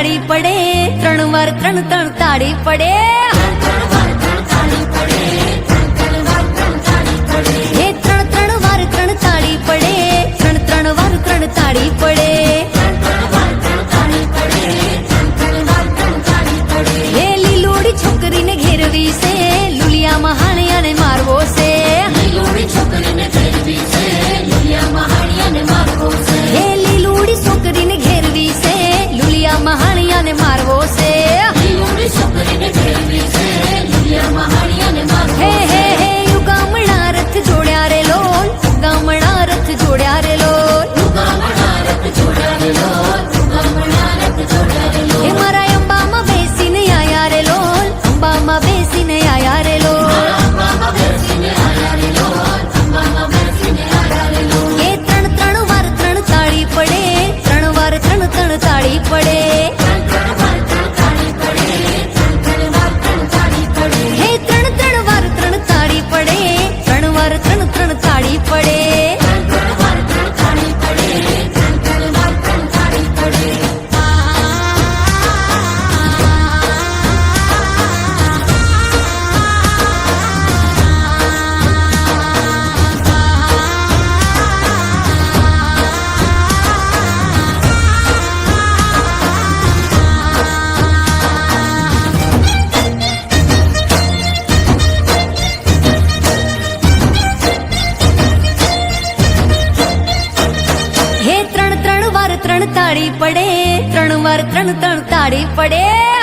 તાળી પડે, 3 વાર 3 3 તાળી પડે. હે 3 3 વાર 3 તાળી પડે, 3 3 વાર 3 તાળી પડે. હે લીલોડી છોકરીને ઘેરવી છે, લુલિયામાં હાણિયાને મારવો છે. હે લીલોડી છોકરીને ઘેરવી છે, લુલિયામાં હાણિયાને મારવો છે. હે હે હે યુગામણા રથ જોડ્યા રે લોલ, યુગામણા રથ જોડ્યા રે લોલ. હે મારા અંબામાં બેસીને આયા રે લોલ, અંબામાં બેસીને આયા રે લોલ. એ 3 3 વાર 3 તાળી પડે, 3 વાર 3 3 તાળી પડે. હે 3 3 વાર 3 તાળી પડે, 3 વાર 3 3 તાળી પડે. હે 3 3 વાર 3 તાળી પડે, 3 વાર 3 3 તાળી પડે.